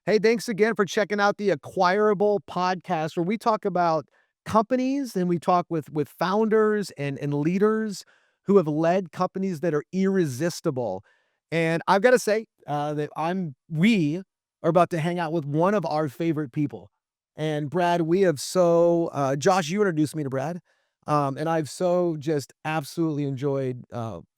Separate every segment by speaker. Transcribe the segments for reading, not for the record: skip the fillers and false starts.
Speaker 1: Hey, thanks again for checking out the Acquirable podcast, where we talk about companies and we talk with founders and leaders who have led companies that are irresistible. And I've got to say that we are about to hang out with one of our favorite people. And Brad, Josh, you introduced me to Brad. And I've so just absolutely enjoyed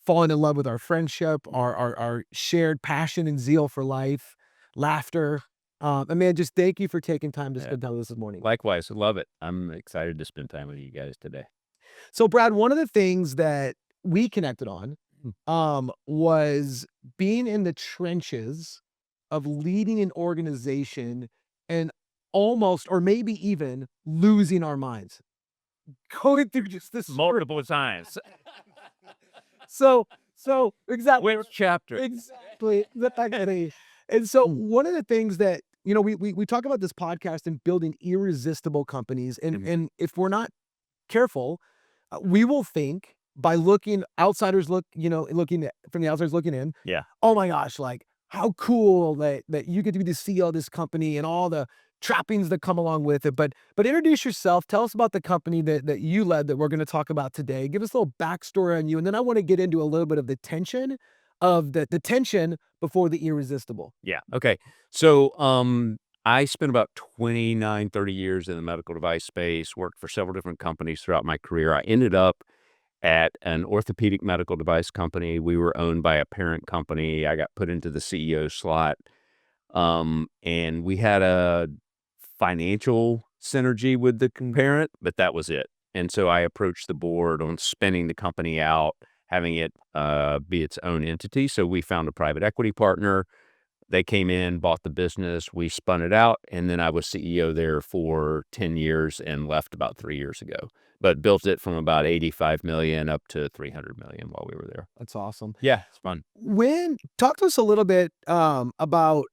Speaker 1: falling in love with our friendship, our shared passion and zeal for life, laughter. And man, just thank you for taking time to
Speaker 2: Yeah.
Speaker 1: spend time with us this morning.
Speaker 2: Likewise, love it. I'm excited to spend time with you guys today.
Speaker 1: So, Brad, one of the things that we connected on was being in the trenches of leading an organization and almost, or maybe even losing our minds, going through just this
Speaker 2: Multiple times.
Speaker 1: So, so exactly,
Speaker 2: Which chapter?
Speaker 1: exactly. And so one of the things that, we talk about this podcast and building irresistible companies. And
Speaker 2: Mhm.
Speaker 1: and if we're not careful, we will think by looking outsiders look, from the outsiders looking in,
Speaker 2: Yeah.
Speaker 1: oh my gosh, like how cool that you get to be the CEO of this company and all the trappings that come along with it. But introduce yourself. Tell us about the company that you led that we're going to talk about today. Give us a little backstory on you, and then I want to get into a little bit of the tension the tension before the irresistible.
Speaker 2: Yeah. Okay. So, I spent about 29, 30 years in the medical device space, worked for several different companies throughout my career. I ended up at an orthopedic medical device company. We were owned by a parent company. I got put into the CEO slot. And we had a financial synergy with the parent, but that was it. And so I approached the board on spinning the company out, having it be its own entity. So we found a private equity partner. They came in, bought the business, we spun it out, and then I was CEO there for 10 years and left about 3 years ago, but built it from about 85 million up to 300 million while we were there.
Speaker 1: That's awesome.
Speaker 2: Yeah, it's fun.
Speaker 1: When talk to us a little bit about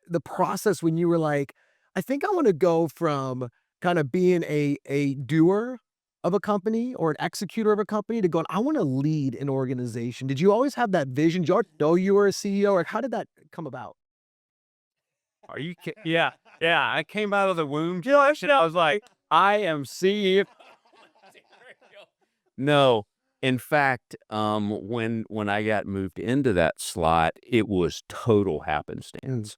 Speaker 1: the process when you were like, I think I want to go from kind of being a doer of a company or an executor of a company to going, I want to lead an organization. Did you always have that vision? Did you already know you were a CEO, or how did that come about?
Speaker 2: Are you yeah, yeah, I came out of the womb, Josh, and I was like, "I am CEO." No. In fact, when I got moved into that slot, it was total
Speaker 1: Mm.
Speaker 2: happenstance.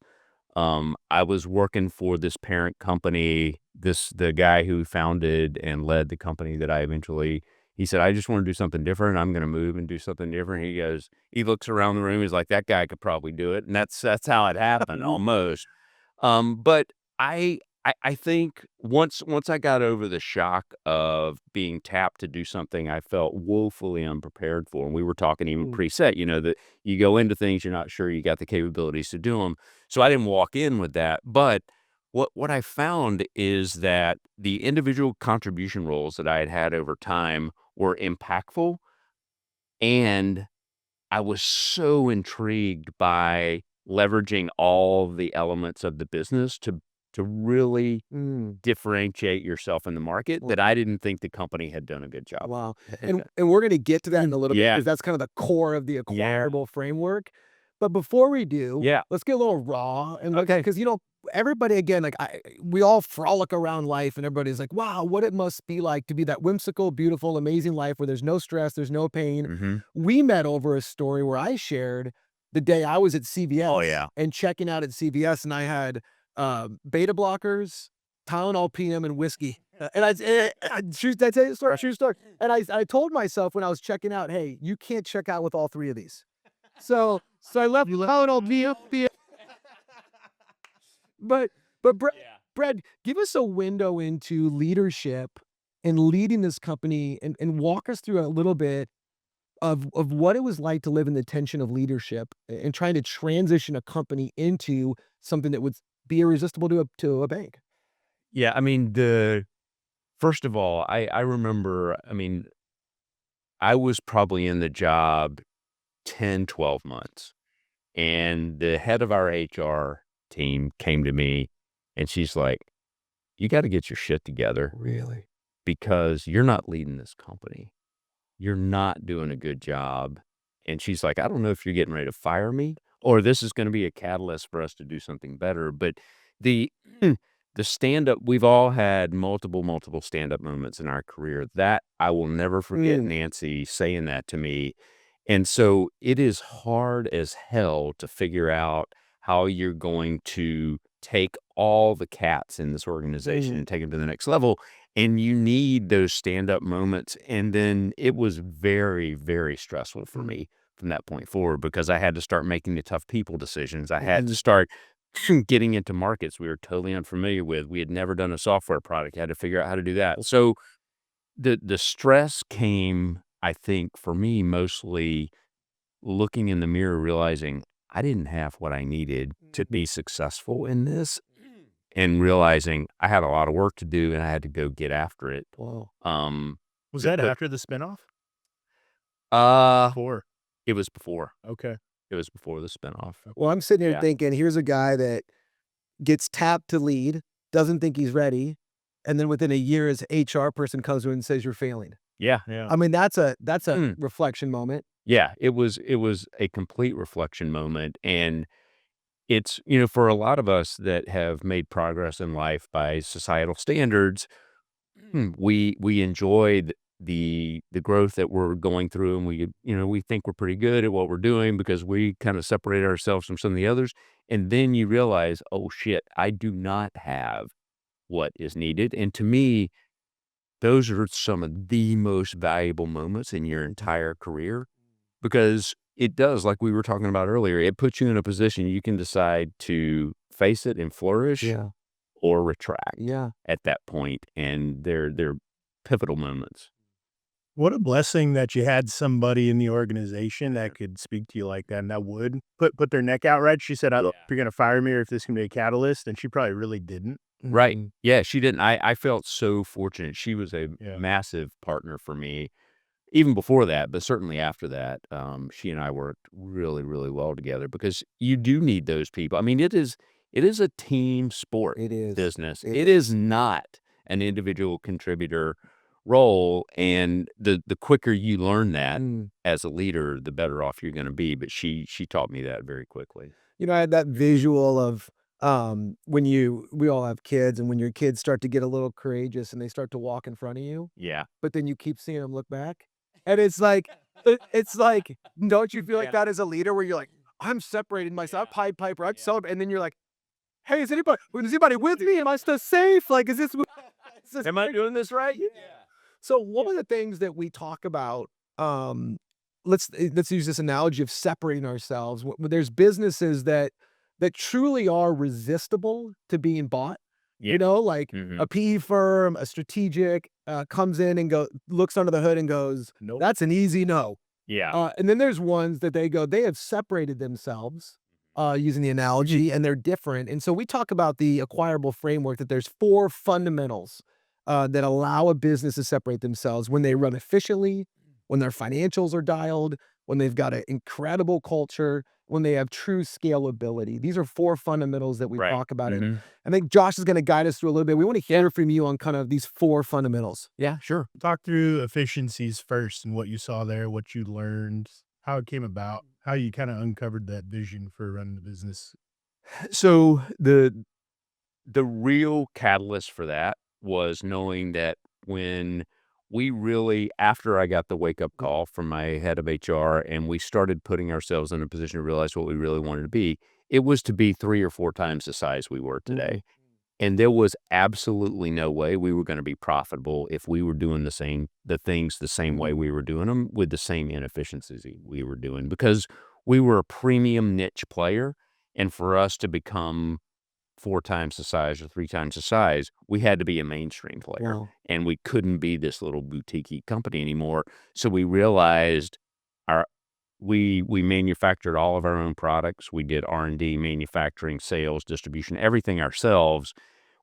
Speaker 2: I was working for this parent company, the guy who founded and led the company that I eventually he said, "I just wanna do something different. I'm gonna move and do something different." He looks around the room, he's like, "That guy could probably do it," and that's how it happened almost. But I think once I got over the shock of being tapped to do something I felt woefully unprepared for, and we were talking even
Speaker 1: Mm.
Speaker 2: preset, that you go into things you're not sure you got the capabilities to do them. So I didn't walk in with that. But what I found is that the individual contribution roles that I had had over time were impactful, and I was so intrigued by leveraging all the elements of the business to really
Speaker 1: Mm.
Speaker 2: differentiate yourself in the market
Speaker 1: Well,
Speaker 2: that I didn't think the company had done a good job.
Speaker 1: wow. And we're gonna get to that in a little bit
Speaker 2: Yeah.
Speaker 1: because that's kind of the core of the
Speaker 2: Yeah.
Speaker 1: acquirable framework. But before we do,
Speaker 2: Yeah.
Speaker 1: let's get a little raw and look
Speaker 2: Okay.
Speaker 1: because everybody again, like we all frolic around life and everybody's like, wow, what it must be like to be that whimsical, beautiful, amazing life where there's no stress, there's no pain.
Speaker 2: Mhm.
Speaker 1: We met over a story where I shared the day I was at
Speaker 2: Oh,
Speaker 1: CVS
Speaker 2: yeah.
Speaker 1: and checking out at CVS and I had beta blockers, Tylenol PM, and whiskey. And true, did I tell you the story? True story. And I told myself when I was checking out, hey, you can't check out with all three of these. So I left Tylenol PM. But but
Speaker 2: Yeah.
Speaker 1: Brad, give us a window into leadership and leading this company and walk us through a little bit of what it was like to live in the tension of leadership and trying to transition a company into something that would be irresistible to a bank.
Speaker 2: Yeah, I mean, the first of all, I remember, I mean, I was probably in the job 10, 12 months, and the head of our HR team came to me, and she's like, "You gotta get your shit together
Speaker 1: Really?
Speaker 2: because you're not leading this company. You're not doing a good job." And she's like, "I don't know if you're getting ready to fire me or this is gonna be a catalyst for us to do something better, but The the stand-up we've all had multiple stand-up moments in our career. That I will never forget
Speaker 1: Mm,
Speaker 2: Nancy saying that to me, and so it is hard as hell to figure out how you're going to take all the cats in this organization
Speaker 1: mm,
Speaker 2: and take them to the next level, and you need those stand-up moments, and then it was very stressful for
Speaker 1: mm,
Speaker 2: me from that point forward because I had to start making the tough people decisions. I had to
Speaker 1: mm,
Speaker 2: start getting into markets we were totally unfamiliar with. We had never done a software product, had to figure out how to do that. So the stress came, I think, for me, mostly looking in the mirror, realizing I didn't have what I needed to be successful in this, and realizing I had a lot of work to do and I had to go get after it.
Speaker 1: wow.
Speaker 3: Was
Speaker 2: To
Speaker 3: that
Speaker 2: put
Speaker 3: after the spinoff?
Speaker 2: uh
Speaker 3: Before?
Speaker 2: it was before.
Speaker 3: Okay.
Speaker 2: It was before the spinoff.
Speaker 1: Well, I'm sitting here
Speaker 2: Yeah.
Speaker 1: thinking, here's a guy that gets tapped to lead, doesn't think he's ready, and then within a year, his HR person comes to him and says, "You're failing."
Speaker 2: Yeah.
Speaker 3: Yeah.
Speaker 1: I mean, that's a
Speaker 2: Mm.
Speaker 1: reflection moment.
Speaker 2: Yeah, it was a complete reflection moment, and it's, for a lot of us that have made progress in life by societal standards, we enjoy the growth that we're going through, and we think we're pretty good at what we're doing because we kind of separate ourselves from some of the others, and then you realize, "Oh, shit, I do not have what is needed," and to me, those are some of the most valuable moments in your entire career because it does, like we were talking about earlier, it puts you in a position you can decide to face it and flourish
Speaker 1: Yeah,
Speaker 2: or retract
Speaker 1: yeah.
Speaker 2: at that point, and they're pivotal moments.
Speaker 3: What a blessing that you had somebody in the organization that could speak to you like that and that would put their neck out, right? She said, "I don't know
Speaker 2: Yeah.
Speaker 3: if you're gonna fire me or if this can be a catalyst," and she probably really didn't.
Speaker 2: Right.
Speaker 1: Mhm.
Speaker 2: Yeah, she didn't I felt so fortunate. She was a
Speaker 3: Yeah.
Speaker 2: massive partner for me even before that, but certainly after that. She and I worked really well together because you do need those people. I mean, it is a team sport
Speaker 1: It is.
Speaker 2: business.
Speaker 1: It
Speaker 2: It is not an individual contributor role, and the quicker you learn that
Speaker 1: mm.
Speaker 2: as a leader, the better off you're gonna be, but she taught me that very quickly.
Speaker 1: I had that visual of, when we all have kids, and when your kids start to get a little courageous and they start to walk in front of you,
Speaker 2: Yeah.
Speaker 1: but then you keep seeing them look back, and it's like don't you feel like
Speaker 2: Yeah.
Speaker 1: that as a leader where you're like, "I'm separating myself,
Speaker 2: Yeah.
Speaker 1: Pied Piper, I'm
Speaker 2: Yeah.
Speaker 1: celebrating," and then you're like, "Hey, is anybody with me? Am I still safe? Like, is this
Speaker 2: Am I doing this right?
Speaker 1: Yeah. So one of the things that we talk about, um, let's use this analogy of separating ourselves. There's businesses that truly are resistible to being bought.
Speaker 2: Yeah.
Speaker 1: Like
Speaker 2: Mhm.
Speaker 1: a PE firm, a strategic comes in and looks under the hood and goes,
Speaker 3: Nope.
Speaker 1: "That's an easy no."
Speaker 2: Yeah.
Speaker 1: And then there's ones that they have separated themselves, using the analogy, and they're different. And so we talk about the acquirable framework that there's 4 fundamentals, that allow a business to separate themselves when they run efficiently, when their financials are dialed, when they've got an incredible culture, when they have true scalability. These are 4 fundamentals that we
Speaker 2: Right.
Speaker 1: talk about, and
Speaker 2: Mhm.
Speaker 1: I think Josh is gonna guide us through a little bit. We wanna hear from you on kind of these 4 fundamentals.
Speaker 2: Yeah, sure.
Speaker 3: Talk through efficiencies first and what you saw there, what you learned, how it came about, how you kinda uncovered that vision for running the business.
Speaker 2: So the real catalyst for that was knowing that when we really after I got the wake up call from my head of HR and we started putting ourselves in a position to realize what we really wanted to be, it was to be 3 or 4 times the size we were
Speaker 1: Mhm.
Speaker 2: today. And there was absolutely no way we were gonna be profitable if we were doing the things the same way we were doing them with the same inefficiencies we were doing because we were a premium niche player, and for us to become 4 times the size or 3 times the size, we had to be a mainstream player,
Speaker 1: Wow.
Speaker 2: and we couldn't be this little boutique company anymore. So we realized our we manufactured all of our own products. We did R&D, manufacturing, sales, distribution, everything ourselves.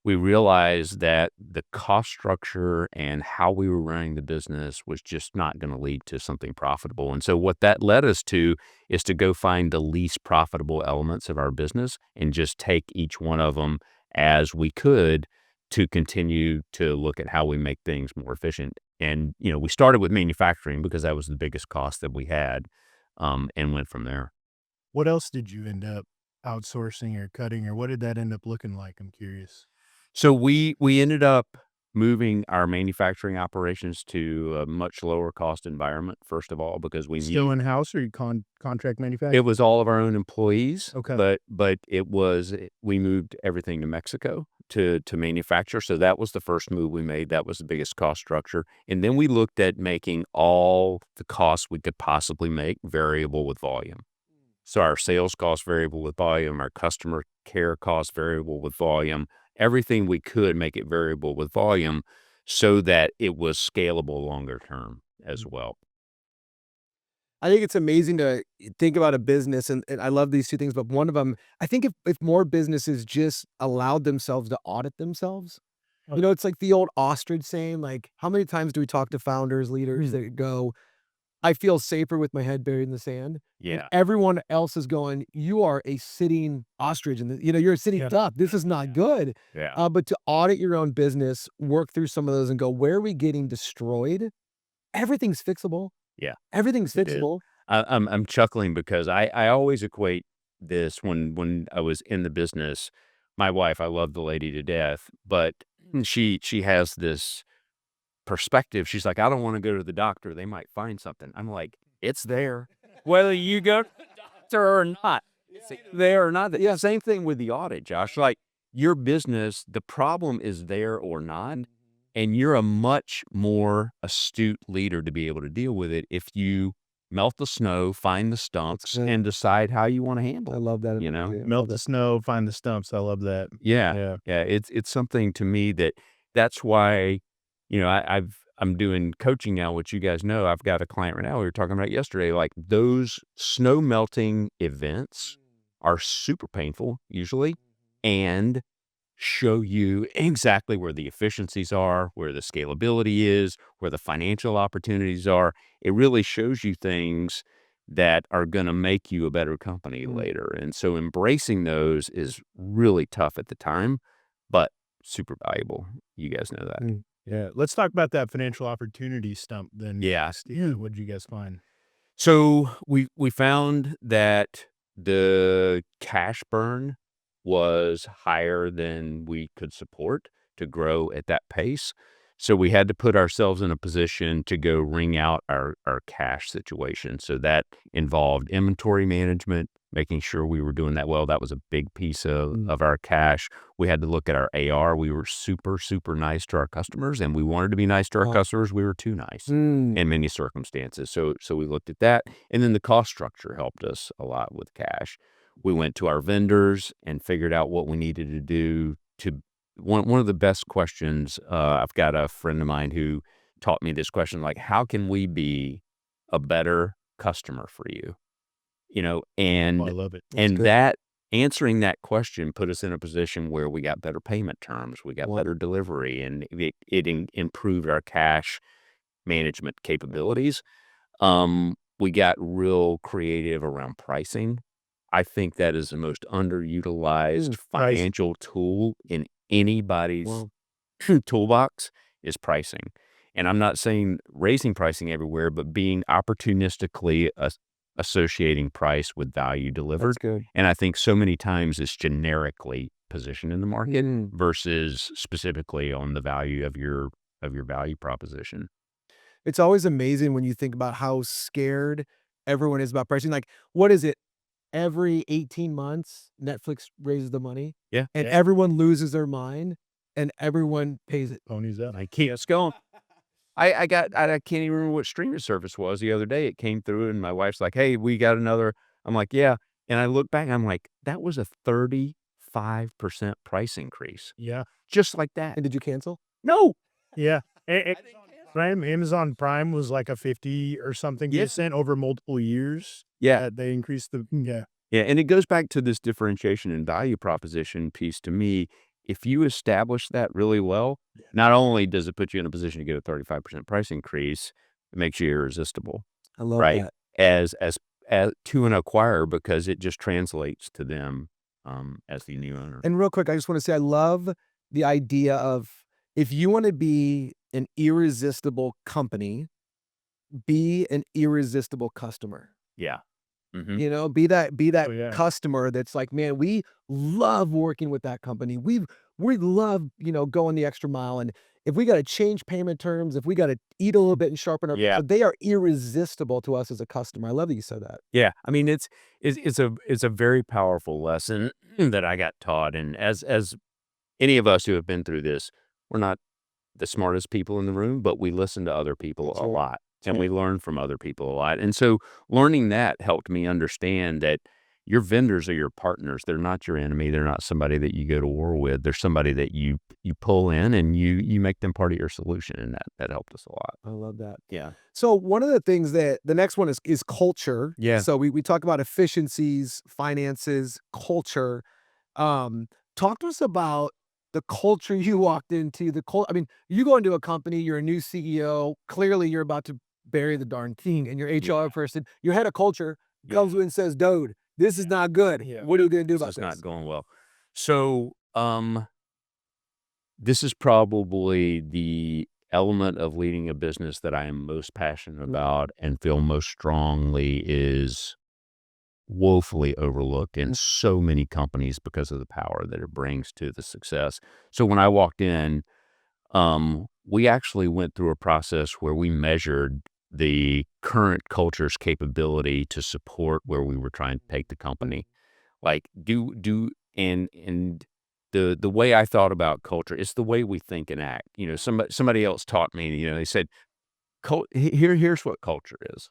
Speaker 2: We realized that the cost structure and how we were running the business was just not gonna lead to something profitable, and so what that led us to is to go find the least profitable elements of our business and just take each one of them as we could to continue to look at how we make things more efficient, and, we started with manufacturing because that was the biggest cost that we had, and went from there.
Speaker 3: What else did you end up outsourcing or cutting, or what did that end up looking like? I'm curious.
Speaker 2: So we ended up moving our manufacturing operations to a much lower cost environment, first of all, because we
Speaker 3: Still
Speaker 2: knew
Speaker 3: in-house or you contract
Speaker 2: it
Speaker 3: manufacturing?
Speaker 2: was all of our own employees,
Speaker 3: Okay.
Speaker 2: but we moved everything to Mexico to manufacture. So that was the first move we made. That was the biggest cost structure. And then we looked at making all the costs we could possibly make variable with volume. So our sales cost variable with volume, our customer care cost variable with volume, everything we could make it variable with volume so that it was scalable longer term as well.
Speaker 1: I think it's amazing to think about a business, and I love these two things, but one of them, I think if more businesses just allowed themselves to audit themselves, it's like the old ostrich saying, like, how many times do we talk to founders, leaders that go, I feel safer with my head buried in the sand. And
Speaker 2: Yeah.
Speaker 1: everyone else is going, you are a sitting ostrich and you're a sitting
Speaker 3: Yeah.
Speaker 1: duck. This is not good.
Speaker 2: Yeah.
Speaker 1: But to audit your own business, work through some of those and go, where are we getting destroyed? Everything's fixable.
Speaker 2: Yeah.
Speaker 1: Everything's
Speaker 2: It is.
Speaker 1: fixable.
Speaker 2: I'm chuckling because I always equate this when I was in the business. My wife, I love the lady to death, but she has this perspective. She's like, I don't want to go to the doctor. They might find something. I'm like, it's there. Whether you go to the doctor or not, it's there or not. Yeah, same thing with the audit, Josh. Like your business, the problem is there or not. And you're a much more astute leader to be able to deal with it if you melt the snow, find the stumps,
Speaker 1: good.
Speaker 2: and decide how you want to handle
Speaker 1: I
Speaker 2: it.
Speaker 1: love that.
Speaker 2: You know?
Speaker 1: analogy. I love
Speaker 3: Melt the
Speaker 1: that.
Speaker 3: snow, find the stumps. I love that.
Speaker 2: Yeah.
Speaker 3: Yeah.
Speaker 2: Yeah. It's something to me that's why, I'm doing coaching now, which you guys know. I've got a client right now we were talking about yesterday. Like those snow melting events are super painful usually and show you exactly where the efficiencies are, where the scalability is, where the financial opportunities are. It really shows you things that are going to make you a better company later. And so embracing those is really tough at the time, but super valuable. You guys know that.
Speaker 1: Mm.
Speaker 3: Yeah. Let's talk about that financial opportunity stump then.
Speaker 2: Yeah.
Speaker 3: next. Yeah. What did you guys find?
Speaker 2: So we found that the cash burn was higher than we could support to grow at that pace. So we had to put ourselves in a position to go wring out our cash situation. So that involved inventory management, making sure we were doing that well. That was a big piece of our cash. We had to look at our AR. We were super, super nice to our customers, and we wanted to be nice to our
Speaker 1: Wow.
Speaker 2: customers. We were too nice
Speaker 1: Mm.
Speaker 2: in many circumstances. So we looked at that. And then the cost structure helped us a lot with cash. We went to our vendors and figured out what we needed to do to one of the best questions. I've got a friend of mine who taught me this question, like, how can we be a better customer for you?
Speaker 3: Oh, I
Speaker 2: And
Speaker 3: love it.
Speaker 1: That's good.
Speaker 2: that answering that question put us in a position where we got better payment terms, we got
Speaker 1: Wow.
Speaker 2: better delivery, and it improved our cash management capabilities. We got real creative around pricing. I think that is the most underutilized
Speaker 3: Price.
Speaker 2: financial tool in anybody's
Speaker 1: Wow.
Speaker 2: toolbox is pricing. And I'm not saying raising pricing everywhere, but being opportunistically associating price with value delivered.
Speaker 1: That's good.
Speaker 2: And I think so many times it's generically positioned in the market
Speaker 1: Mm.
Speaker 2: versus specifically on the value of your value proposition.
Speaker 1: It's always amazing when you think about how scared everyone is about pricing. Like, what is it? Every 18 months, Netflix raises the money
Speaker 2: Yeah.
Speaker 1: and
Speaker 3: Yeah.
Speaker 1: everyone loses their mind and everyone pays it.
Speaker 3: Ponies up.
Speaker 2: I keep us going. I can't even remember what streaming service was the other day. It came through and my wife's like, "Hey, we got another." I'm like, "Yeah." And I look back, I'm like, "That was a 35% price increase."
Speaker 3: Yeah.
Speaker 2: Just like that.
Speaker 1: And did you cancel?
Speaker 2: No.
Speaker 3: Yeah. Amazon Prime was like a 50 or something
Speaker 2: Yeah.
Speaker 3: percent over multiple years.
Speaker 2: Yeah.
Speaker 3: They increased the yeah.
Speaker 2: Yeah, and it goes back to this differentiation and value proposition piece to me. If you establish that really well, not only does it put you in a position to get a 35% price increase, it makes you irresistible,
Speaker 1: I love
Speaker 2: right?
Speaker 1: that.
Speaker 2: As to an acquirer because it just translates to them as the new owner.
Speaker 1: And real quick, I just want to say I love the idea of if you want to be an irresistible company, be an irresistible customer.
Speaker 2: Yeah. Mhm.
Speaker 1: You know, be that
Speaker 3: Oh, yeah.
Speaker 1: customer that's like, "Man, we love working with that company. We love, going the extra mile, and if we gotta change payment terms, if we gotta eat a little bit and sharpen our
Speaker 2: Yeah.
Speaker 1: so they are irresistible to us as a customer." I love that you said that.
Speaker 2: Yeah. I mean, it's a very powerful lesson that I got taught, and as any of us who have been through this, we're not the smartest people in the room, but we listen to other people
Speaker 1: That's
Speaker 2: a
Speaker 1: right.
Speaker 2: lot,
Speaker 1: That's
Speaker 2: and
Speaker 1: right.
Speaker 2: we learn from other people a lot, and so learning that helped me understand that your vendors are your partners. They're not your enemy. They're not somebody that you go to war with. They're somebody that you pull in and you make them part of your solution, and that helped us a lot.
Speaker 1: I love that.
Speaker 2: Yeah.
Speaker 1: So one of the things that the next one is culture.
Speaker 2: Yeah.
Speaker 1: So we talk about efficiencies, finances, culture. Um, Talk to us about the culture you walked into. I mean, you go into a company, you're a new CEO. Clearly, you're about to bury the darn thing, and your
Speaker 2: Yeah.
Speaker 1: HR person, your head of culture,
Speaker 2: Yeah.
Speaker 1: comes in and says, "Dude, this is not good.
Speaker 3: Yeah.
Speaker 1: What are we gonna do
Speaker 2: This
Speaker 1: about
Speaker 2: is not
Speaker 1: this?"
Speaker 2: going well. So, this is probably the element of leading a business that I am most passionate about and feel most strongly is woefully overlooked in so many companies because of the power that it brings to the success. So when I walked in, we actually went through a process where we measured the current culture's capability to support where we were trying to take the company. Like, do and the way I thought about culture, it's the way we think and act. Somebody else taught me, they said, here's what culture is.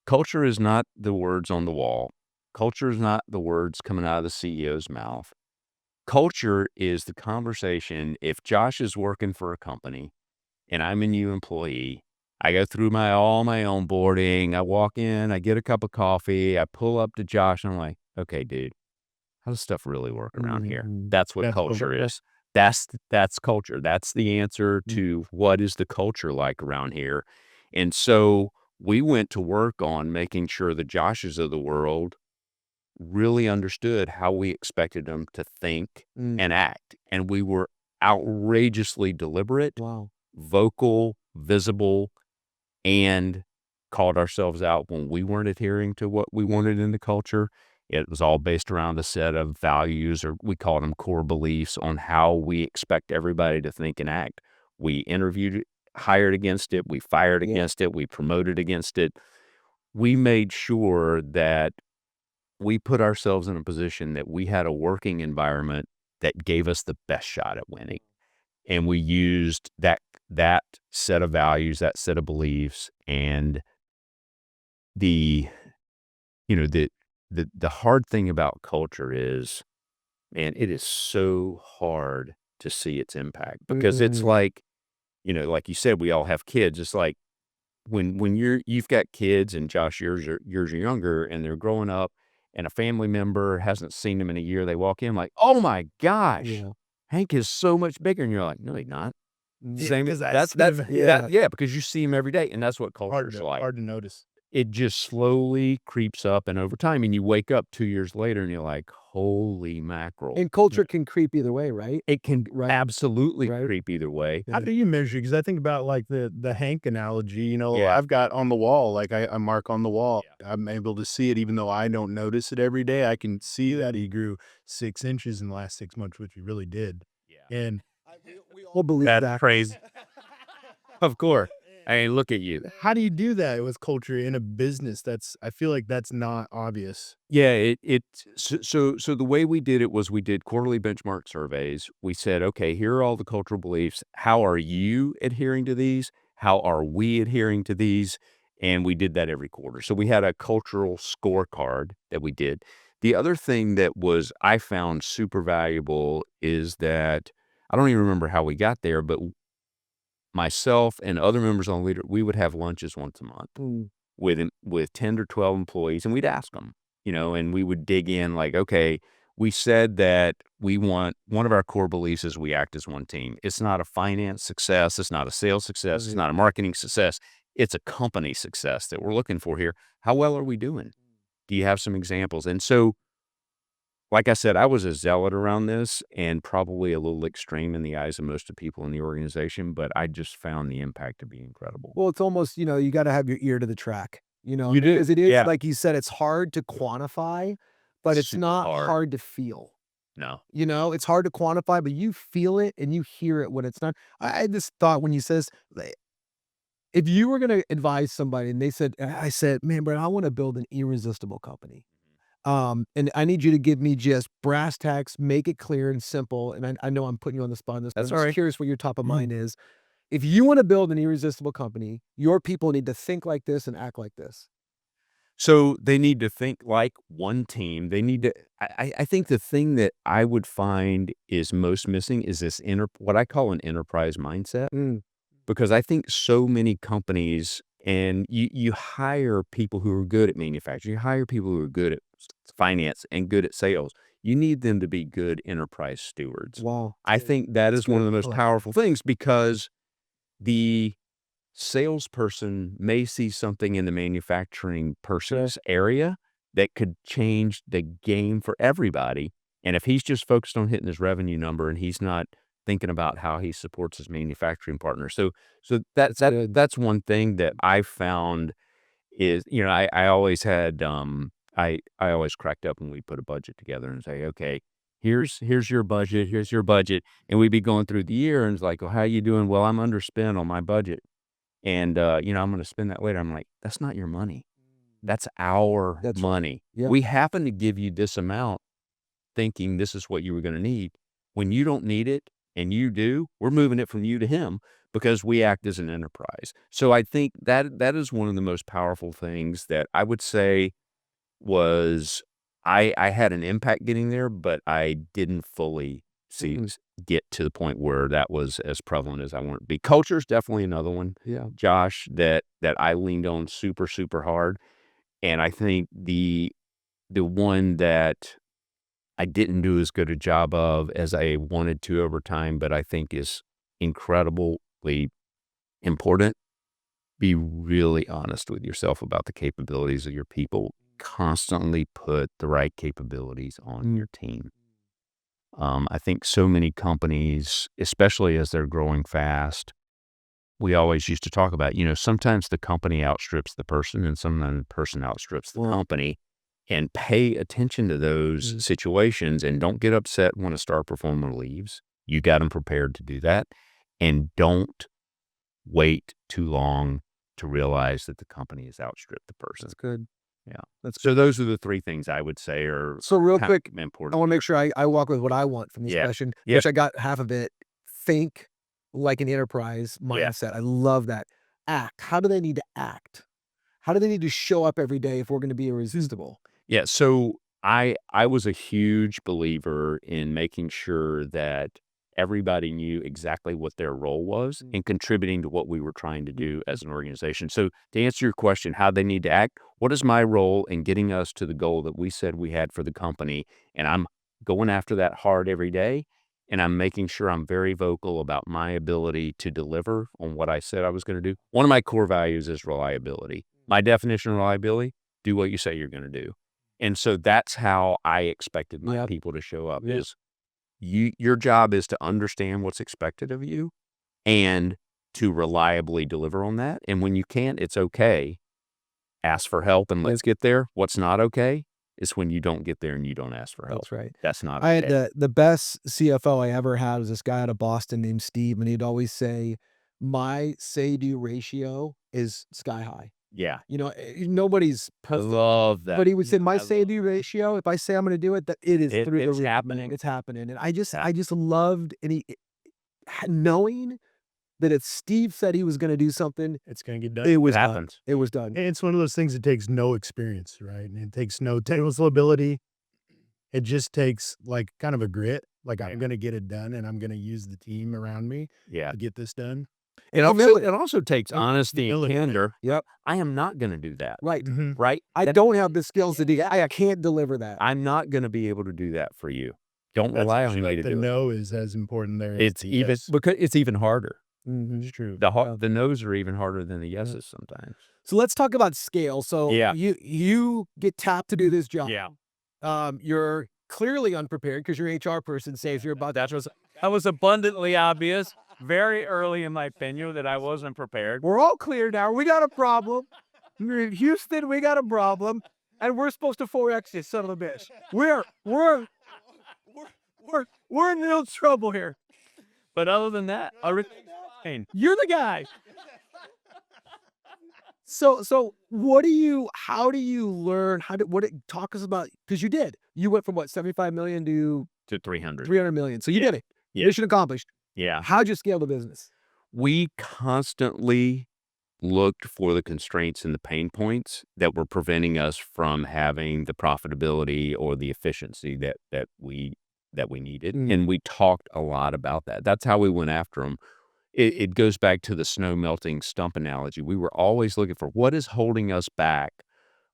Speaker 2: Culture is not the words on the wall. Culture is not the words coming out of the CEO's mouth. Culture is the conversation. If Josh is working for a company and I'm a new employee, I go through all my onboarding. I walk in, I get a cup of coffee, I pull up to Josh, and I'm like, okay, dude, how does stuff really work around here?
Speaker 1: Mhm.
Speaker 2: That's what
Speaker 3: That's what
Speaker 2: culture is. That's culture. That's the answer
Speaker 1: Mm.
Speaker 2: to what is the culture like around here. And so we went to work on making sure the Joshes of the world really understood how we expected them to think
Speaker 1: Mm.
Speaker 2: and act. And we were outrageously deliberate,
Speaker 1: Wow.
Speaker 2: vocal, visible, and called ourselves out when we weren't adhering to what we wanted in the culture. It was all based around a set of values, or we call them core beliefs, on how we expect everybody to think and act. We interviewed, hired against it, we fired
Speaker 1: Yeah.
Speaker 2: against it, we promoted against it. We made sure that we put ourselves in a position that we had a working environment that gave us the best shot at winning. And we used that set of values, that set of beliefs, and the you know the hard thing about culture is, man, it is so hard to see its impact because it's
Speaker 1: Mhm.
Speaker 2: like, like you said, we all have kids. It's like when you've got kids, and Josh, yours are younger, and they're growing up, and a family member hasn't seen them in a year. They walk in like, oh my gosh,
Speaker 1: Yeah.
Speaker 2: Hank is so much bigger, and you're like, no, he's not.
Speaker 1: Mm.
Speaker 3: Yeah,
Speaker 2: Same.
Speaker 3: 'cause I
Speaker 2: That's
Speaker 3: see
Speaker 2: that's
Speaker 3: them.
Speaker 2: that
Speaker 1: Yeah.
Speaker 2: yeah, because you see him every day, and that's what
Speaker 3: Hard
Speaker 2: culture's
Speaker 3: to
Speaker 2: like.
Speaker 3: hard to notice.
Speaker 2: It just slowly creeps up, and over time, and you wake up 2 years later, and you're like, "Holy mackerel."
Speaker 1: And
Speaker 3: Yeah.
Speaker 1: culture can creep either way, right?
Speaker 2: It can
Speaker 1: Right,
Speaker 2: absolutely
Speaker 1: right.
Speaker 2: creep either way.
Speaker 3: How
Speaker 1: Yeah.
Speaker 3: do you measure? Because I think about, like, the Hank analogy,
Speaker 2: Yeah.
Speaker 3: I've got on the wall, like, I mark on the wall.
Speaker 2: Yeah.
Speaker 3: I'm able to see it even though I don't notice it every day. I can see that he grew 6 inches in the last 6 months, which he really did.
Speaker 2: Yeah.
Speaker 3: And
Speaker 1: We all believe
Speaker 2: That's
Speaker 1: that.
Speaker 2: crazy. Of course. I mean, look at you.
Speaker 3: how do you do that with culture in a business? I feel like that's not obvious.
Speaker 2: Yeah, so the way we did it was we did quarterly benchmark surveys. We said, "Okay, here are all the cultural beliefs. How are you adhering to these? How are we adhering to these?" And we did that every quarter. So we had a cultural scorecard that we did. The other thing that was I found super valuable is that I don't even remember how we got there, but myself and other members on the leader, we would have lunches once a month
Speaker 1: Mm.
Speaker 2: with 10 or 12 employees, and we'd ask them, and we would dig in like, okay, we said that we want one of our core beliefs is we act as one team. It's not a finance success. It's not a sales success. It's
Speaker 1: Right.
Speaker 2: not a marketing success. It's a company success that we're looking for here. How well are we doing? Do you have some examples? And so, like I said, I was a zealot around this and probably a little extreme in the eyes of most of the people in the organization, but I just found the impact to be incredible.
Speaker 1: Well, it's almost, you gotta have your ear to the track. You know,
Speaker 2: You do,
Speaker 1: because it is,
Speaker 2: yeah.
Speaker 1: like you said, it's hard to quantify, but it's
Speaker 2: Super
Speaker 1: not
Speaker 2: hard.
Speaker 1: hard to feel.
Speaker 2: No.
Speaker 1: You know, it's hard to quantify, but you feel it and you hear it when it's not. I had this thought when you says, like, if you were gonna advise somebody and they said, I said, "Man, bro, I wanna build an irresistible company. And I need you to give me just brass tacks, make it clear and simple." And I know I'm putting you on the spot on this, but
Speaker 2: That's
Speaker 1: I'm
Speaker 2: all
Speaker 1: just
Speaker 2: right.
Speaker 1: curious what your top of mind is. If you wanna build an irresistible company, your people need to think like this and act like this.
Speaker 2: So they need to think like one team. They need to. I think the thing that I would find is most missing is this what I call an enterprise mindset,
Speaker 1: Mm,
Speaker 2: because I think so many companies, and you hire people who are good at manufacturing, you hire people who are good at finance and good at sales. You need them to be good enterprise stewards.
Speaker 1: wow.
Speaker 2: I think that
Speaker 1: That's
Speaker 2: is one of
Speaker 1: good.
Speaker 2: the
Speaker 3: I
Speaker 2: most
Speaker 3: like
Speaker 2: powerful things, because the salesperson may see something in the manufacturing person's area that could change the game for everybody. And if he's just focused on hitting his revenue number and he's not thinking about how he supports his manufacturing partner. So
Speaker 1: That's good.
Speaker 2: that's one thing that I found is, I always had, I always cracked up when we put a budget together and say, okay, here's your budget. And we'd be going through the year and it's like, well, how you doing? Well, I'm underspent on my budget. And, I'm gonna spend that later. I'm like, "That's not your money. That's our
Speaker 1: That's right.
Speaker 2: money.
Speaker 1: Yeah.
Speaker 2: We happen to give you this amount thinking this is what you were gonna need. When you don't need it and you do, we're moving it from you to him because we act as an enterprise." So I think that is one of the most powerful things that I would say was I had an impact getting there, but I didn't fully see
Speaker 1: Mhm.
Speaker 2: get to the point where that was as prevalent as I wanted to be. Culture is definitely another one,
Speaker 1: Yeah.
Speaker 2: Josh, that I leaned on super, super hard. And I think the one that I didn't do as good a job of as I wanted to over time, but I think is incredibly important. Be really honest with yourself about the capabilities of your people. Constantly put the right capabilities on your team. I think so many companies, especially as they're growing fast, we always used to talk about, sometimes the company outstrips the person and sometimes the person outstrips the
Speaker 1: Well,
Speaker 2: company. And pay attention to those
Speaker 1: mm,
Speaker 2: situations and don't get upset when a star performer leaves. You got them prepared to do that. And don't wait too long to realize that the company has outstripped the person.
Speaker 1: that's good.
Speaker 2: Yeah.
Speaker 1: That's
Speaker 2: So
Speaker 1: good.
Speaker 2: those are the three things I would say are
Speaker 1: So real
Speaker 2: kind
Speaker 1: quick,
Speaker 2: of
Speaker 1: I
Speaker 2: important.
Speaker 1: wanna make sure I walk with what I want from this
Speaker 2: Yeah.
Speaker 1: question,
Speaker 2: Yeah.
Speaker 1: which I got half of it. Think like an enterprise
Speaker 2: Yeah.
Speaker 1: mindset. I love that. Act. How do they need to act? How do they need to show up every day if we're gonna be irresistible?
Speaker 2: Yeah, so I was a huge believer in making sure that everybody knew exactly what their role was
Speaker 1: Mm.
Speaker 2: and contributing to what we were trying to do as an organization. So to answer your question, how they need to act, what is my role in getting us to the goal that we said we had for the company? And I'm going after that hard every day. And I'm making sure I'm very vocal about my ability to deliver on what I said I was going to do. One of my core values is reliability. My definition of reliability, do what you say you're going to do. And so that's how I expected my
Speaker 1: Yep.
Speaker 2: people to show up
Speaker 1: Yep.
Speaker 2: is your job is to understand what's expected of you and to reliably deliver on that. And when you can't, it's okay. Ask for help and let's get there. What's not okay is when you don't get there and you don't ask for help.
Speaker 1: That's right.
Speaker 2: That's not
Speaker 1: I had
Speaker 2: okay.
Speaker 1: the best CFO I ever had was this guy out of Boston named Steve, and he'd always say, "My say-do ratio is sky high."
Speaker 2: Yeah.
Speaker 1: Nobody's
Speaker 2: I
Speaker 1: perfect,
Speaker 2: love that.
Speaker 1: but he would say,
Speaker 2: Yeah,
Speaker 1: "My
Speaker 2: I love
Speaker 1: say-do ratio, if I say I'm gonna do it, that it is through the
Speaker 2: it's
Speaker 1: roof, man.
Speaker 2: happening.
Speaker 1: It's happening." And
Speaker 2: Yeah.
Speaker 1: I just loved and knowing that if Steve said he was gonna do something,
Speaker 3: It's gonna get done.
Speaker 1: it
Speaker 2: It
Speaker 1: was done.
Speaker 2: happens.
Speaker 1: It was done.
Speaker 3: And it's one of those things that takes no experience, right? And it takes no technical ability. It just takes, like, kind of a grit, like,
Speaker 2: Yeah.
Speaker 3: I'm gonna get it done, and I'm gonna use the team around me
Speaker 2: Yeah.
Speaker 3: to get this done.
Speaker 1: Humility.
Speaker 2: It also takes honesty and
Speaker 3: Humility, right?
Speaker 2: candor.
Speaker 1: Yep.
Speaker 2: I am not going to do that.
Speaker 1: Right.
Speaker 3: Mhm.
Speaker 2: Right?
Speaker 1: I don't have the skills to do that. I can't deliver that.
Speaker 2: I'm not gonna be able to do that for you. Don't
Speaker 3: That's
Speaker 2: rely on
Speaker 3: actually
Speaker 2: me
Speaker 3: like
Speaker 2: to
Speaker 3: the
Speaker 2: do it.
Speaker 3: no is as important there as
Speaker 2: It's
Speaker 3: the
Speaker 2: even
Speaker 3: yes.
Speaker 2: because it's even harder.
Speaker 1: Mhm.
Speaker 3: It's true.
Speaker 1: Yeah.
Speaker 2: The no's are even harder than the yeses sometimes.
Speaker 1: So let's talk about scale. So
Speaker 2: Yeah.
Speaker 1: you get tapped to do this job.
Speaker 2: Yeah.
Speaker 1: You're clearly unprepared because your HR person says you're about
Speaker 2: That was abundantly obvious very early in my tenure that I wasn't prepared.
Speaker 1: We're all clear now. We got a problem. We're in Houston, we got a problem, and we're supposed to 4X this son of a bitch. We're in real trouble here.
Speaker 2: But other than that, everything's fine.
Speaker 1: You're the guy. So how do you learn, talk us about, because you went from what, 75 million to
Speaker 2: To 300.
Speaker 1: 300 million. So you did it.
Speaker 2: Yeah.
Speaker 1: Mission accomplished.
Speaker 2: Yeah.
Speaker 1: How'd you scale the business?
Speaker 2: We constantly looked for the constraints and the pain points that were preventing us from having the profitability or the efficiency that we needed. And we talked a lot about that. That's how we went after them. It goes back to the snow melting stump analogy. We were always looking for what is holding us back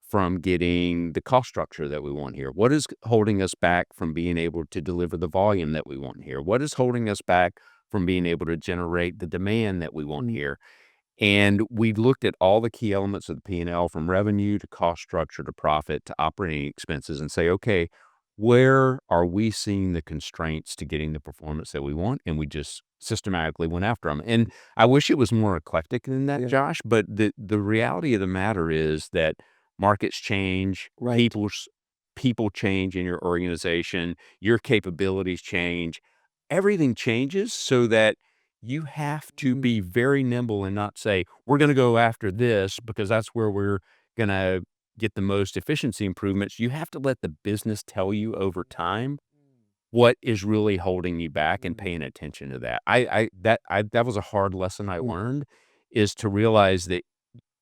Speaker 2: from getting the cost structure that we want here. What is holding us back from being able to deliver the volume that we want here? What is holding us back from being able to generate the demand that we want here? And we looked at all the key elements of the P&L, from revenue to cost structure to profit to operating expenses, and say, okay, where are we seeing the constraints to getting the performance that we want? And we just systematically went after them. And I wish it was more eclectic than that,
Speaker 1: Yeah.
Speaker 2: Josh, but the reality of the matter is that markets change,
Speaker 1: Right.
Speaker 2: people change in your organization, your capabilities change, everything changes, so that you have to be very nimble and not say, we're going to go after this because that's where we're going to get the most efficiency improvements. You have to let the business tell you over time what is really holding you back, and paying attention to that. That was a hard lesson I learned, is to realize that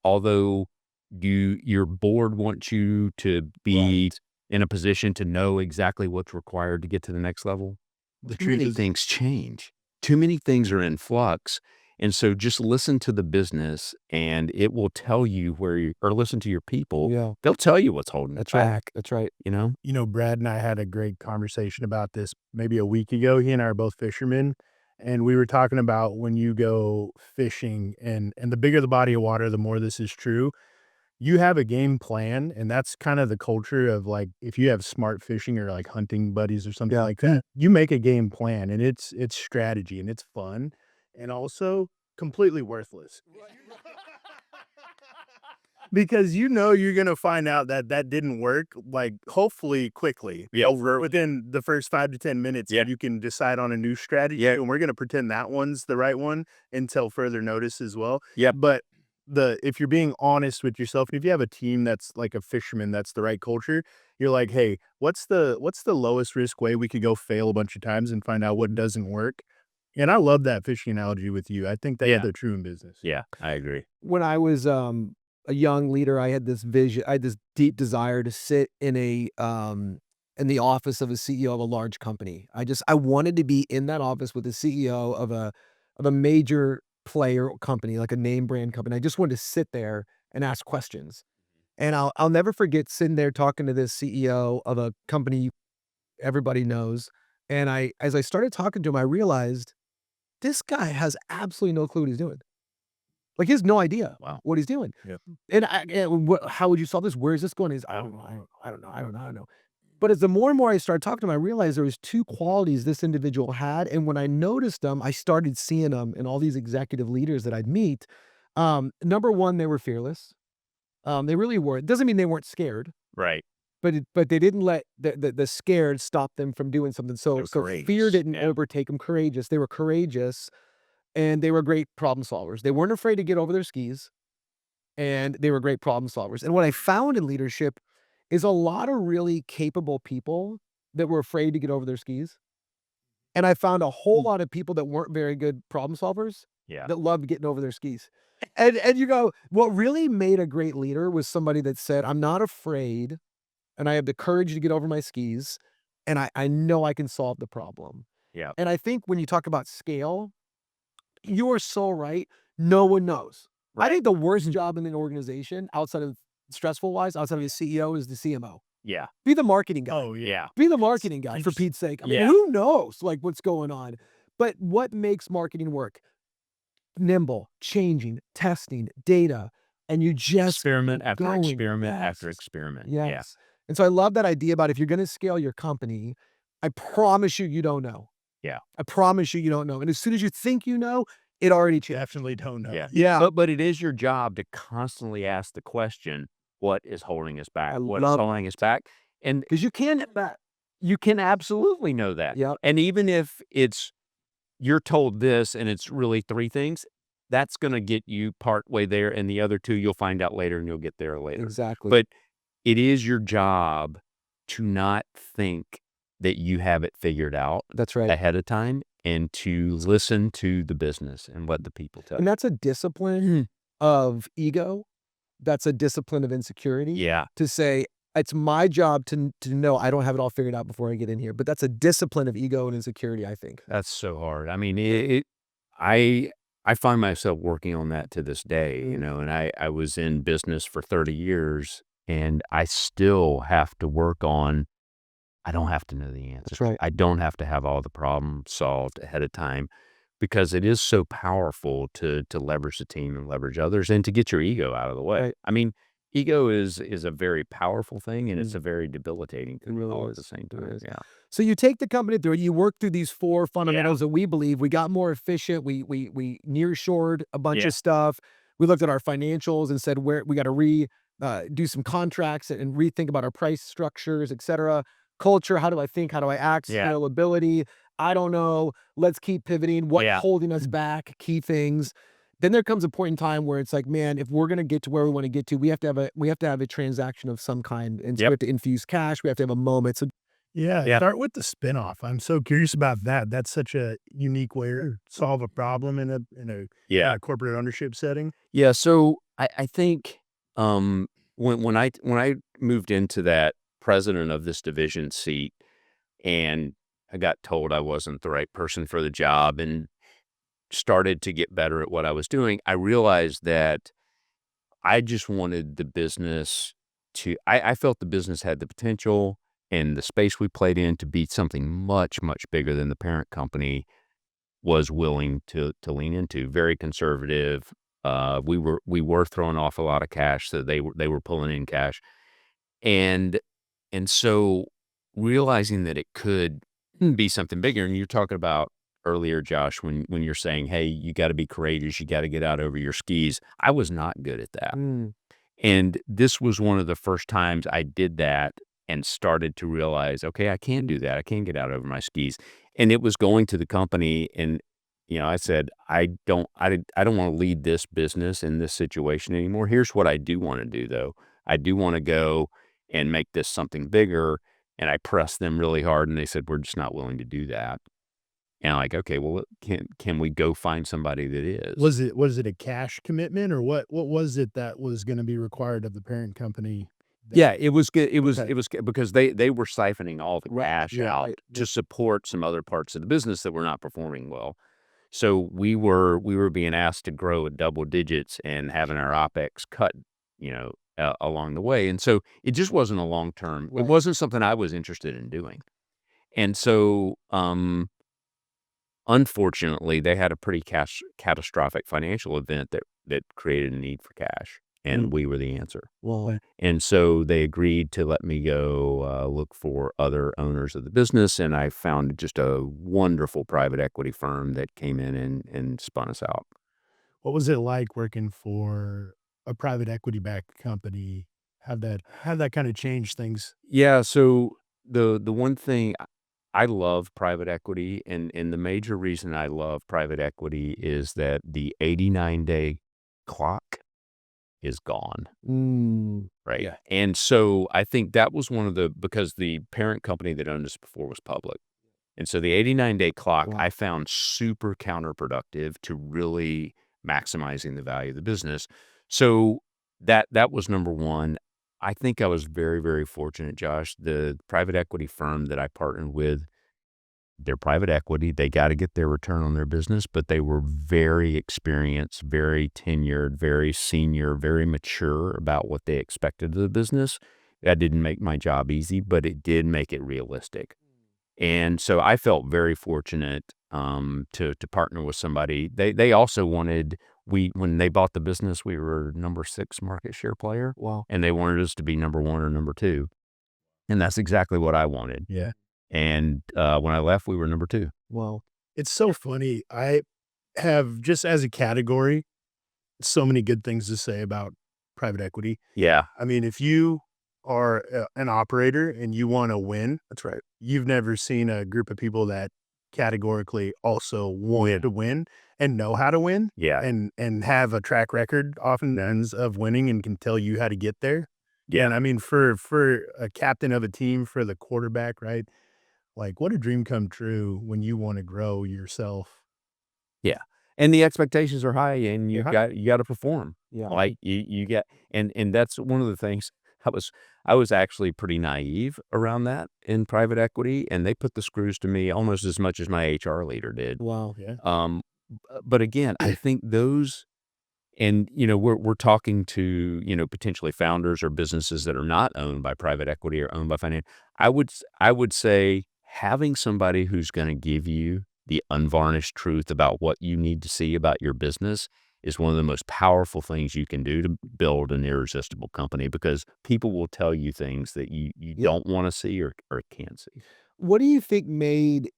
Speaker 2: although your board wants you to be in a position to know exactly what's required to get to the next level,
Speaker 3: The
Speaker 2: too
Speaker 3: truth
Speaker 2: many
Speaker 3: is,
Speaker 2: things change. Too many things are in flux. And so just listen to the business, and it will tell you or listen to your people.
Speaker 1: Yeah.
Speaker 2: They'll tell you what's holding
Speaker 1: That's
Speaker 2: it back,
Speaker 1: right. That's right.
Speaker 2: you know?
Speaker 3: Brad and I had a great conversation about this maybe a week ago. He and I are both fishermen, and we were talking about when you go fishing, and the bigger the body of water, the more this is true. You have a game plan, and that's kind of the culture of, like, if you have smart fishing or like hunting buddies or something like that, you make a game plan, and it's strategy, and it's fun, and also completely worthless. Because you're gonna find out that that didn't work, like, hopefully quickly.
Speaker 2: Yeah.
Speaker 3: Over within the first 5 to 10 minutes,
Speaker 2: Yeah.
Speaker 3: you can decide on a new strategy,
Speaker 2: Yeah.
Speaker 3: and we're gonna pretend that one's the right one until further notice as well.
Speaker 2: Yeah.
Speaker 3: But if you're being honest with yourself, and if you have a team that's like a fisherman, that's the right culture, you're like, "Hey, what's the lowest risk way we could go fail a bunch of times and find out what doesn't work?" And I love that fishing analogy with you. I think that's the true in business.
Speaker 2: Yeah, I agree.
Speaker 1: When I was a young leader, I had this vision, I had this deep desire to sit in the office of a CEO of a large company. I wanted to be in that office with the CEO of a major player company, like a name brand company. I just wanted to sit there and ask questions. And I'll never forget sitting there talking to this CEO of a company everybody knows. And as I started talking to him, I realized this guy has absolutely no clue what he's doing. Like, he has no idea
Speaker 2: Wow.
Speaker 1: what he's doing.
Speaker 3: Yep.
Speaker 1: And how would you solve this? Where is this going? I don't know. I don't know. But as the more and more I started talking to him, I realized there was two qualities this individual had. And when I noticed them, I started seeing them in all these executive leaders that I'd meet. Number one, they were fearless. They really were. It doesn't mean they weren't scared,
Speaker 2: Right.
Speaker 1: but they didn't let the scared stop them from doing something. So
Speaker 2: They're
Speaker 1: so
Speaker 2: courageous.
Speaker 1: fear didn't
Speaker 2: Yeah.
Speaker 1: overtake them. Courageous. They were courageous, and they were great problem solvers. They weren't afraid to get over their skis, and they were great problem solvers. And what I found in leadership is a lot of really capable people that were afraid to get over their skis. And I found a whole lot of people that weren't very good problem solvers
Speaker 2: Yeah.
Speaker 1: that loved getting over their skis. And you go, what really made a great leader was somebody that said, I'm not afraid, and I have the courage to get over my skis, and I know I can solve the problem.
Speaker 2: Yeah.
Speaker 1: And I think when you talk about scale, you are so right. No one knows. I think the worst job in an organization, outside of stressful wise, outside of a CEO, is the CMO.
Speaker 2: Yeah.
Speaker 1: Be the marketing guy.
Speaker 3: Oh, yeah.
Speaker 2: Yeah.
Speaker 1: Be the marketing guy, for Pete's sake. I mean,
Speaker 2: Yeah.
Speaker 1: who knows, like, what's going on? But what makes marketing work? Nimble, changing, testing, data, and you just
Speaker 2: Experiment after
Speaker 1: going.
Speaker 2: experiment
Speaker 1: Yes.
Speaker 2: after experiment. Yeah.
Speaker 1: Yes. And so I love that idea about, if you're gonna scale your company, I promise you, you don't know.
Speaker 2: Yeah.
Speaker 1: I promise you, you don't know. And as soon as you think you know, it already changed.
Speaker 3: Definitely don't know.
Speaker 2: Yeah.
Speaker 1: Yeah.
Speaker 2: But it is your job to constantly ask the question, what is holding us back?
Speaker 1: I
Speaker 2: What's
Speaker 1: love
Speaker 2: holding us back? And
Speaker 1: because you can get that.
Speaker 2: you can absolutely know that.
Speaker 1: Yep.
Speaker 2: And even if it's you're told this and it's really 3 things, that's gonna get you part way there, and the other 2 you'll find out later and you'll get there later.
Speaker 1: Exactly.
Speaker 2: But it is your job to not think that you have it figured out
Speaker 1: That's right.
Speaker 2: ahead of time and to listen to the business and what the people tell
Speaker 1: And
Speaker 2: you.
Speaker 1: that's a discipline of ego. That's a discipline of insecurity.
Speaker 2: Yeah.
Speaker 1: To say, it's my job to know I don't have it all figured out before I get in here. But that's a discipline of ego and insecurity, I think.
Speaker 2: That's so hard. I mean, I I find myself working on that to this day, you know, and I was in business for 30 years and I still have to work on I don't have to know the answer.
Speaker 1: That's right.
Speaker 2: I don't have to have all the problems solved ahead of time because it is so powerful to leverage the team and leverage others and to get your ego out of the way.
Speaker 1: Right.
Speaker 2: I mean, ego is a very powerful thing and it's
Speaker 1: Mm.
Speaker 2: a very debilitating thing
Speaker 1: really
Speaker 2: all at
Speaker 1: is.
Speaker 2: the same
Speaker 1: It
Speaker 2: time.
Speaker 1: is.
Speaker 2: Yeah.
Speaker 1: So you take the company through it, you work through these 4 fundamentals that we believe. We got more efficient. We nearshored a bunch
Speaker 2: Yeah.
Speaker 1: of stuff. We looked at our financials and said where we got to do some contracts and rethink about our price structures, et cetera. Culture, how do I think? How do I act?
Speaker 2: Yeah.
Speaker 1: Scalability, I don't know. Let's keep pivoting. What's
Speaker 2: Yeah.
Speaker 1: holding us back? Key things. Then there comes a point in time where it's like, man, if we're gonna get to where we want to get to, we have to have a transaction of some kind, and so we
Speaker 2: Yep.
Speaker 1: have to infuse cash. We have to have a moment. So
Speaker 3: Yeah,
Speaker 2: Yeah.
Speaker 3: start with the spinoff. I'm so curious about that. That's such a unique way to solve a problem in a
Speaker 2: Yeah.
Speaker 3: corporate ownership setting.
Speaker 2: Yeah, so I think, when I moved into that president of this division seat and I got told I wasn't the right person for the job and started to get better at what I was doing, I realized that I just wanted the business to I felt the business had the potential and the space we played in to be something much, much bigger than the parent company was willing to lean into. Very conservative. We were throwing off a lot of cash, so they were pulling in cash. And and so realizing that it could be something bigger, and you're talking about earlier, Josh, when you're saying, "Hey, you gotta be courageous, you gotta get out over your skis." I was not good at that. And this was one of the first times I did that and started to realize, okay, I can do that. I can get out over my skis. And it was going to the company and, I said, I don't want to lead this business in this situation anymore. Here's what I do want to do though. I do want to go and make this something bigger. And I pressed them really hard and they said, we're just not willing to do that. And I'm like, okay, well, can we go find somebody that is?
Speaker 3: Was it a cash commitment or what was it that was gonna be required of the parent company?
Speaker 2: Yeah, it was good.
Speaker 3: Okay.
Speaker 2: It was good because they were siphoning all the
Speaker 1: Right,
Speaker 2: cash
Speaker 3: yeah,
Speaker 2: out
Speaker 1: right,
Speaker 2: to support some other parts of the business that were not performing well. So we were being asked to grow at double digits and having our OpEx cut, along the way. And so it just wasn't a long term. It
Speaker 1: right.
Speaker 2: wasn't something I was interested in doing. And so unfortunately, they had a pretty catastrophic financial event that created a need for cash, and we were the answer.
Speaker 1: Well,
Speaker 2: And so they agreed to let me go look for other owners of the business, and I found just a wonderful private equity firm that came in and spun us out.
Speaker 3: What was it like working for a private equity backed company? How'd that kinda change things?
Speaker 2: Yeah, so the one thing I love private equity, and the major reason I love private equity is that the 89-day clock is gone. Right.
Speaker 1: yeah.
Speaker 2: And so I think that was one of the because the parent company that owned us before was public. And so the 89-day clock
Speaker 1: Wow.
Speaker 2: I found super counterproductive to really maximizing the value of the business. So that was number one. I think I was very, very fortunate, Josh. The private equity firm that I partnered with, they're private equity. They got to get their return on their business, but they were very experienced, very tenured, very senior, very mature about what they expected of the business. That didn't make my job easy, but it did make it realistic. And so I felt very fortunate to partner with somebody. They also wanted when they bought the business, we were number 6 market share player,
Speaker 1: Wow.
Speaker 2: and they wanted us to be number 1 or number 2, and that's exactly what I wanted.
Speaker 3: Yeah.
Speaker 2: And when I left, we were number 2.
Speaker 1: Wow.
Speaker 3: It's so funny. have, just as a category, so many good things to say about private equity.
Speaker 2: Yeah.
Speaker 3: I mean, if you are an operator and you want to win,
Speaker 1: That's right.
Speaker 3: you've never seen a group of people that categorically also want to win and know how to win
Speaker 2: Yeah.
Speaker 3: and have a track record often ends of winning and can tell you how to get there.
Speaker 2: Yeah.
Speaker 3: And I mean, for a captain of a team, for the quarterback, right? Like, what a dream come true when you want to grow yourself.
Speaker 2: Yeah, and the expectations are high, and
Speaker 3: They're
Speaker 2: you
Speaker 3: high.
Speaker 2: got to perform.
Speaker 1: Yeah.
Speaker 2: Like, you get and that's one of the things I was actually pretty naive around that in private equity, and they put the screws to me almost as much as my HR leader did.
Speaker 1: Wow.
Speaker 3: Yeah.
Speaker 2: But again, I think those and, we're talking to, potentially founders or businesses that are not owned by private equity or owned by I would say having somebody who's gonna give you the unvarnished truth about what you need to see about your business is one of the most powerful things you can do to build an irresistible company because people will tell you things that you
Speaker 1: Yeah.
Speaker 2: don't wanna see or can't see.
Speaker 1: What do you think made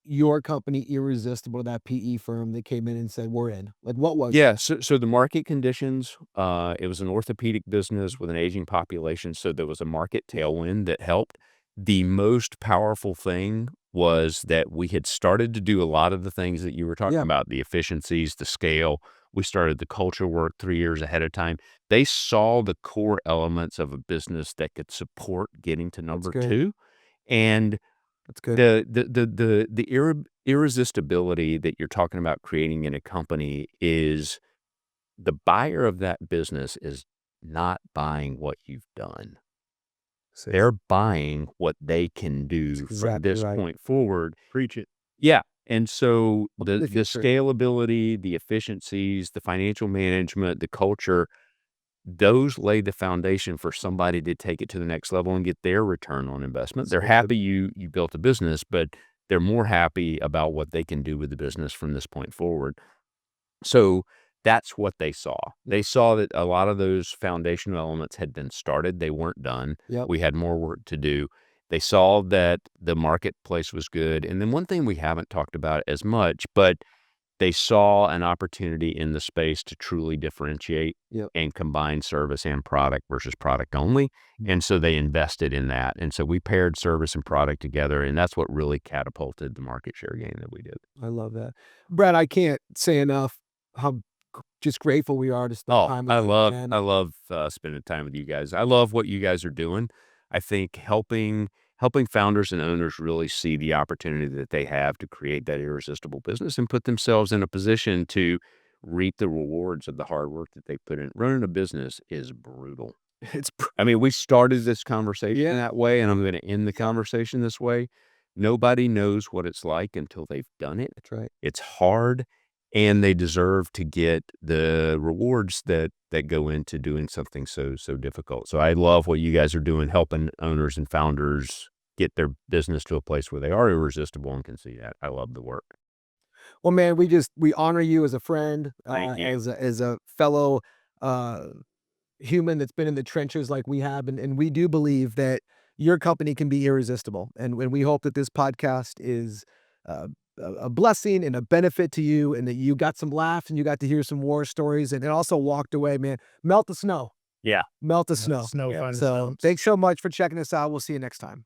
Speaker 1: your company irresistible to that PE firm that came in and said, "We're in"? Like, what was
Speaker 2: Yeah, so the market conditions, it was an orthopedic business with an aging population, so there was a market tailwind that helped. The most powerful thing was that we had started to do a lot of the things that you were talking
Speaker 1: Yeah,
Speaker 2: about, the efficiencies, the scale. We started the culture work 3 years ahead of time. They saw the core elements of a business that could support getting to
Speaker 1: that's
Speaker 2: number
Speaker 1: good.
Speaker 2: 2, and
Speaker 1: That's good.
Speaker 2: the irresistibility that you're talking about creating in a company is the buyer of that business is not buying what you've done.
Speaker 1: See,
Speaker 2: They're buying what they can
Speaker 1: that's
Speaker 2: do from
Speaker 1: exactly
Speaker 2: this
Speaker 1: right.
Speaker 2: point forward.
Speaker 3: Preach it.
Speaker 2: Yeah, and so
Speaker 1: The
Speaker 2: the
Speaker 1: future.
Speaker 2: scalability, the efficiencies, the financial management, the culture, those lay the foundation for somebody to take it to the next level and get their return on investment. They're
Speaker 3: So good.
Speaker 2: happy you built a business, but they're more happy about what they can do with the business from this point forward. So that's what they saw. They saw that a lot of those foundational elements had been started. They weren't done.
Speaker 1: Yep.
Speaker 2: We had more work to do. They saw that the marketplace was good. And then one thing we haven't talked about as much, but they saw an opportunity in the space to truly differentiate
Speaker 1: Yep.
Speaker 2: and combine service and product versus product only. And so they invested in that. And so we paired service and product together, and that's what really catapulted the market share gain that we did.
Speaker 1: I love that. Brad, I can't say enough how just grateful we are to spend
Speaker 2: Oh,
Speaker 1: time with you, man.
Speaker 2: I love, spending time with you guys. I love what you guys are doing. I think helping founders and owners really see the opportunity that they have to create that irresistible business and put themselves in a position to reap the rewards of the hard work that they put in. Running a business is brutal.
Speaker 1: It's
Speaker 2: I mean, we started this conversation
Speaker 1: yeah,
Speaker 2: that way, and I'm gonna end the conversation this way. Nobody knows what it's like until they've done it.
Speaker 1: that's right.
Speaker 2: It's hard, and they deserve to get the rewards that go into doing something so difficult. So I love what you guys are doing, helping owners and founders get their business to a place where they are irresistible and can see that. I love the work.
Speaker 1: Well, man, we honor you as a friend,
Speaker 2: Thank you.
Speaker 1: as a fellow uh human that's been in the trenches like we have, and we do believe that your company can be irresistible, and we hope that this podcast is uh, a blessing and a benefit to you, and that you got some laughs and you got to hear some war stories, and also walked away, man. Melt the snow,
Speaker 2: Yeah.
Speaker 1: melt the
Speaker 3: Melt the
Speaker 1: snow.
Speaker 3: snow,
Speaker 2: Yeah.
Speaker 3: find the
Speaker 1: So
Speaker 3: stones.
Speaker 1: thanks so much for checking us out. We'll see you next time.